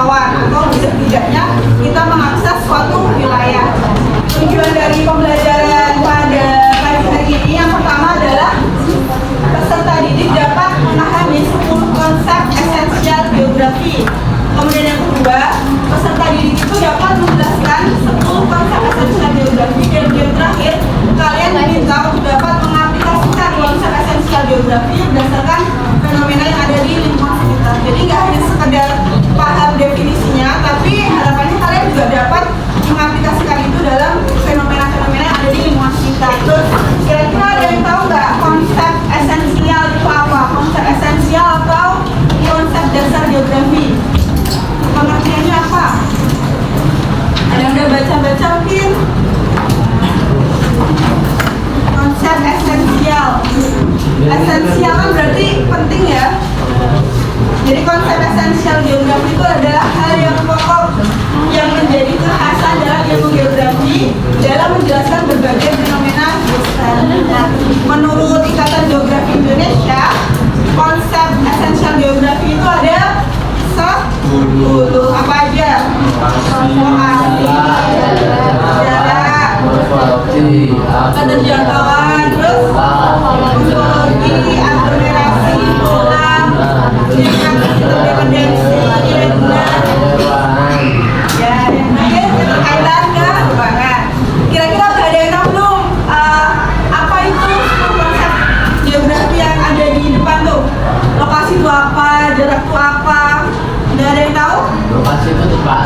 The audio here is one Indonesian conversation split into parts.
jangkauan atau setidaknya kita mengakses suatu wilayah. Tujuan dari pembelajaran pada pagi hari ini yang pertama adalah peserta didik dapat memahami 10 konsep esensial geografi. Kemudian yang kedua, peserta didik itu dapat menjelaskan 10 konsep esensial geografi, dan yang terakhir, kalian diminta untuk dapat mengaplikasikan konsep esensial geografi berdasarkan fenomena yang ada di lingkungan sekitar. Jadi nggak hanya sekedar paham definisinya, tapi harapannya kalian juga dapat mengaplikasikan itu dalam fenomena-fenomena yang ada di lingkungan sekitar. Terus kira-kira ada yang tahu nggak konsep esensial itu apa? Konsep esensial atau konsep dasar geografi? Pengertiannya apa? Ada yang udah baca-baca mungkin? Konsep esensial. Esensial kan berarti penting ya. Jadi konsep esensial geografi itu adalah hal yang pokok yang menjadi kekhasan dalam ilmu geografi dalam menjelaskan berbagai fenomena geosfer. Nah, menurut Ikatan Geografi Indonesia, konsep esensial geografi itu ada 10. Apa aja? Lokasi, jarak, keterjangkauan, terus morfologi, aglomerasi, kolam, interdependensi, irregular, ya, dan keterkaitan keuangan. Kira-kira udah ada yang tahu belum apa itu konsep geografi yang ada di depan tuh? Lokasi itu apa? Jarak itu apa? Udah ada yang tahu? Lokasi itu tempat.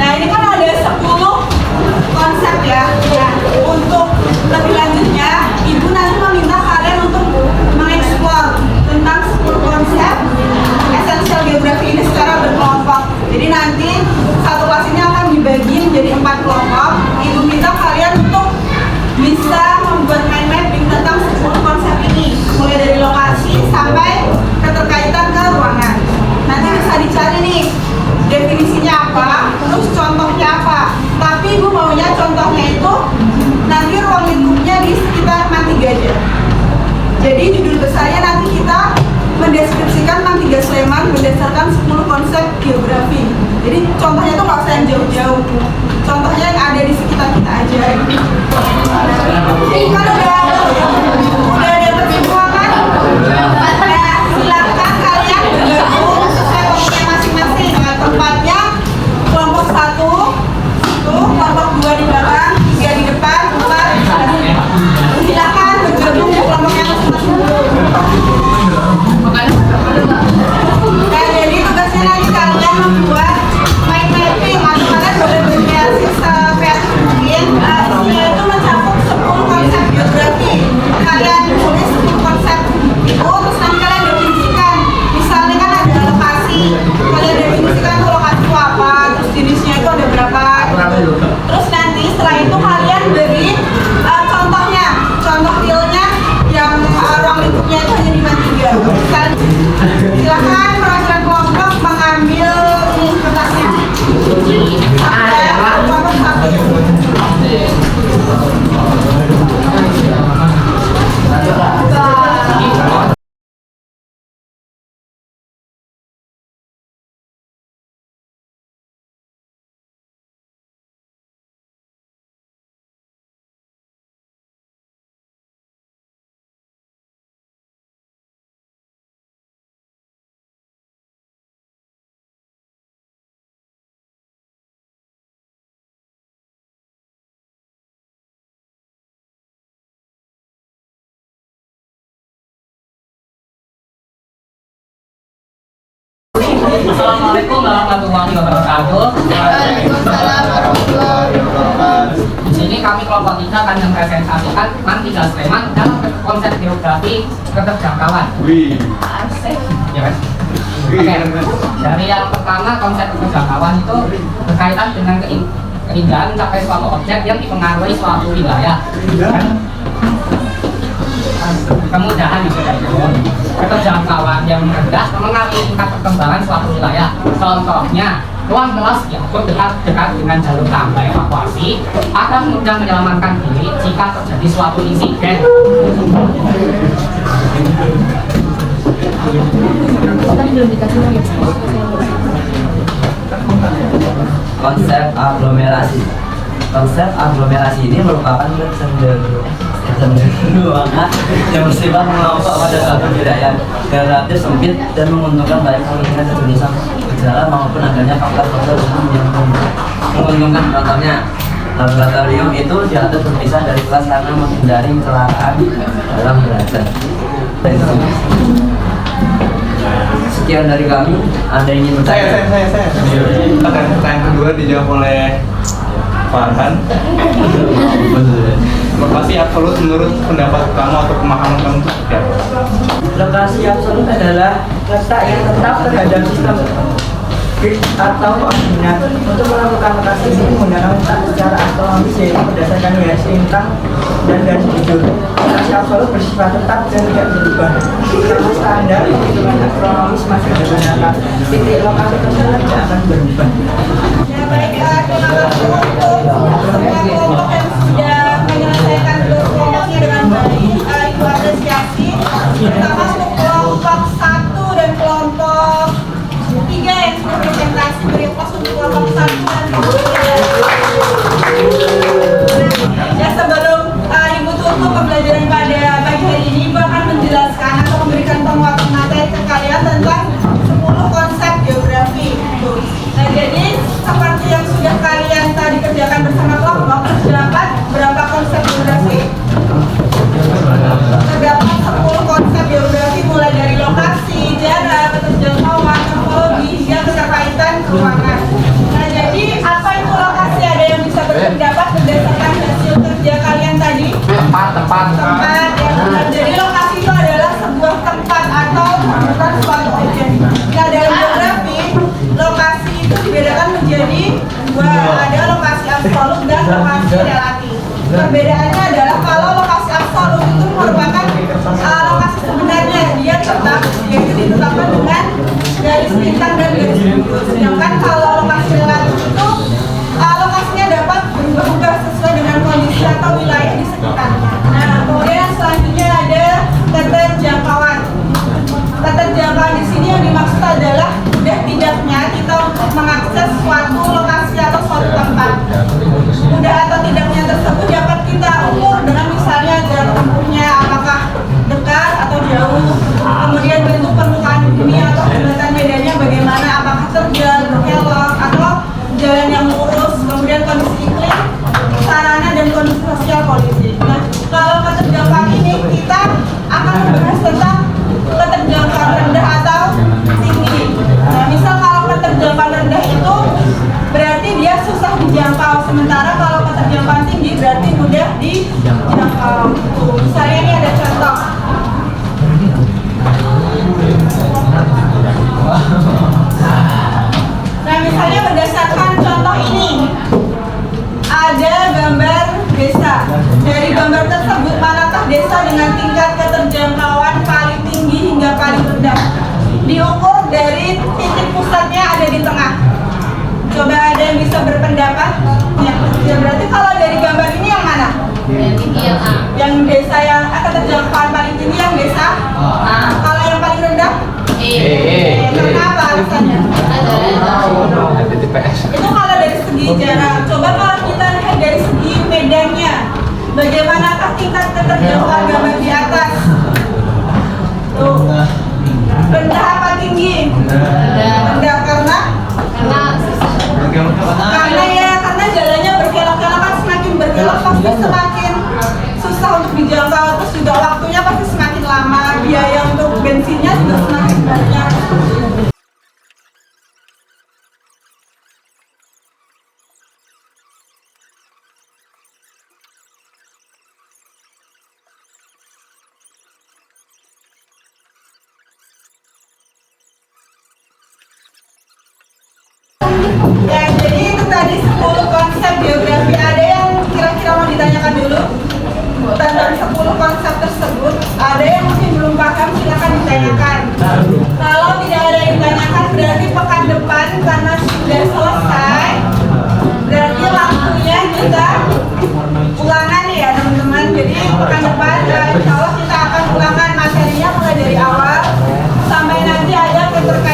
Nah, ini kan ada 10 konsep ya. Nah, untuk lebih lanjutnya, Ibu nanti meminta kalian untuk mengeksplor tentang 10 konsep esensial geografi ini secara berkelompok. Jadi nanti satu kelas ini akan dibagi menjadi 4 kelompok. Ibu minta kalian untuk bisa membuat mind mapping tentang 10 konsep ini, mulai dari lokasi sampai keterkaitan ke ruangan. Nanti bisa dicari nih definisinya apa, terus contohnya apa. Tapi Ibu maunya contohnya itu nanti ruang lingkupnya di sekitar Mantiga aja. Jadi judul besarnya nanti kita mendeskripsikan Mantiga Sleman berdasarkan 10 konsep geografi. Jadi contohnya tuh nggak usah yang jauh-jauh, contohnya yang ada di sekitar kita aja. Ini kan udah ada pertemuan kan? Nah, silakan kalian bergabung sesuai kelompoknya masing-masing. Nah, tempatnya kelompok 1 itu, kelompok 2 di belakang, 3 di depan, 4 di belakang. Silakan bergabung di kelompoknya masing-masing. Nah, jadi tugasnya nanti kalian membuat mind mapping atau kalian boleh berkreasi sekreatif mungkin. Isinya itu mencakup 10 konsep geografi. Kalian tulis 10 konsep itu, terus nanti kalian definisikan. Misalnya kan ada lokasi, kalian definisikan tuh lokasi itu apa, terus jenisnya itu ada berapa gitu. Terus nanti setelah itu kalian beri contohnya, contoh realnya yang ruang lingkupnya itu hanya di Mantiga. Silakan perwakilan kelompok mengambil kertasnya. Sampai kelompok 1. Assalamualaikum warahmatullahi wabarakatuh. Waalaikumsalam warahmatullahi wabarakatuh. Di sini kami kelompok 3 akan mempresentasikan Mantiga Sleman dalam konsep geografi keterjangkauan. Ya kan? Oke. Dari yang pertama, konsep keterjangkauan itu berkaitan dengan keindahan mencapai suatu objek yang dipengaruhi suatu wilayah. Kemudahan itu keterjangkauan yang rendah mengalami tingkat perkembangan suatu wilayah. Contohnya, ruang kelas yang dekat dengan jalur tangga evakuasi akan mudah menyelamatkan diri jika terjadi suatu insiden. Konsep aglomerasi. Konsep aglomerasi ini merupakan kecenderungan yang bersifat mengelompok pada satu wilayah relatif sempit dan menguntungkan baik kemungkinan Indonesia berjalan maupun adanya faktor-faktor yang menguntungkan. Contohnya, laboratorium itu diatur berpisah dari kelas karena menghindari kecelakaan dalam belajar. Sekian dari kami. Anda ingin bertanya? Saya. Pertanyaan kedua dijawab oleh Farhan. Lokasi absolut menurut pendapat kamu atau pemahaman kamu itu seperti apa? Lokasi absolut adalah letak yang tetap terhadap sistem grid atau koordinat. Untuk melakukan lokasi ini menggunakan letak secara astronomis yaitu berdasarkan garis lintang dan garis bujur. Lokasi absolut bersifat tetap dan tidak berubah. Karena standar hitungan astronomis masih digunakan, titik lokasi tersebut tidak akan berubah. Ya baik, terima kasih untuk semua kelompok yang sudah menyelesaikan kelompoknya dengan baik. Itu apresiasi. Pertama untuk kelompok 1 dan kelompok 3 yang sudah presentasi, beri pas untuk kelompok 1 dan kelompok 3. Ya sebelum Ibu tutup pembelajaran pada pagi hari ini, Ibu akan menjelaskan atau memberikan penguatan materi ke kalian tentang 10 konsep geografi. Nah jadi seperti yang sudah kalian tadi kerjakan bersama kelompok, terdapat berapa konsep geografi? Terdapat 10 konsep geografi mulai dari lokasi, jarak, keterjangkauan, morfologi, hingga keterkaitan keuangan. Nah jadi apa itu lokasi? Ada yang bisa berpendapat berdasarkan hasil kerja kalian tadi? Tempat Ya benar. Jadi lokasi itu adalah sebuah tempat atau bukan suatu objek. Nah dalam geografi, lokasi itu dibedakan menjadi dua, ada lokasi absolut dan lokasi relatif. Perbedaannya adalah kalau lokasi absolut itu merupakan lokasi sebenarnya, dia tetap, yaitu ditetapkan dengan garis lintang dan garis bujur. Sedangkan kalau lokasi relatif itu lokasinya dapat berubah-ubah sesuai dengan kondisi atau wilayah di sekitarnya. Nah kemudian selanjutnya ada keterjangkauan. Keterjangkauan di sini yang dimaksud adalah mudah tidaknya kita untuk mengakses suatu lokasi atau suatu tempat. Mudah atau tidaknya tersebut dapat kita ukur dengan misalnya jarak tempuhnya apakah dekat atau jauh, kemudian bentuk permukaan bumi atau jembatan medannya bagaimana, apakah terjal, berkelok atau jalan yang lurus, kemudian kondisi iklim, sarana dan kondisi sosial politik. Nah, kalau keterjangkauan ini kita akan membahas tentang keterjangkauan rendah atau tinggi. Nah, misal kalau keterjangkauan rendah itu berarti dia susah dijangkau, sementara kalau keterjangkauan tinggi berarti mudah dijangkau. Misalnya ini ada contoh. Nah, misalnya berdasarkan contoh ini, ada gambar desa. Dari gambar tersebut, manakah desa dengan tingkat keterjangkauan paling tinggi hingga paling rendah? Diukur dari titik pusatnya ada di tengah. Coba ada yang bisa berpendapat? Ya berarti kalau dari gambar ini yang mana? Yang tinggi yang A. Yang desa yang keterjangkauan paling tinggi yang desa A. Kalau yang paling rendah? E. Karena apa alasannya? Itu kalau dari segi jarak. Coba kalau kita lihat dari segi medannya, bagaimanakah tingkat keterjangkauan gambar di atas? Tuh. Rendah apa tinggi? Rendah karena karena jalannya berkelok-kelok, kan semakin berkelok pasti semakin susah untuk dijangkau, terus juga waktunya pasti semakin lama, biaya untuk bensinnya juga semakin banyak. Ya, jadi itu tadi 10 konsep geografi. Ada yang kira-kira mau ditanyakan dulu tentang 10 konsep tersebut? Ada yang mungkin belum paham, silakan ditanyakan. Kalau tidak ada yang ditanyakan, berarti pekan depan karena sudah selesai, berarti waktunya kita ulangan ya teman-teman. Jadi pekan depan insya Allah kita akan ulangan materinya mulai dari awal sampai nanti ada keterkaitan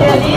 Jadi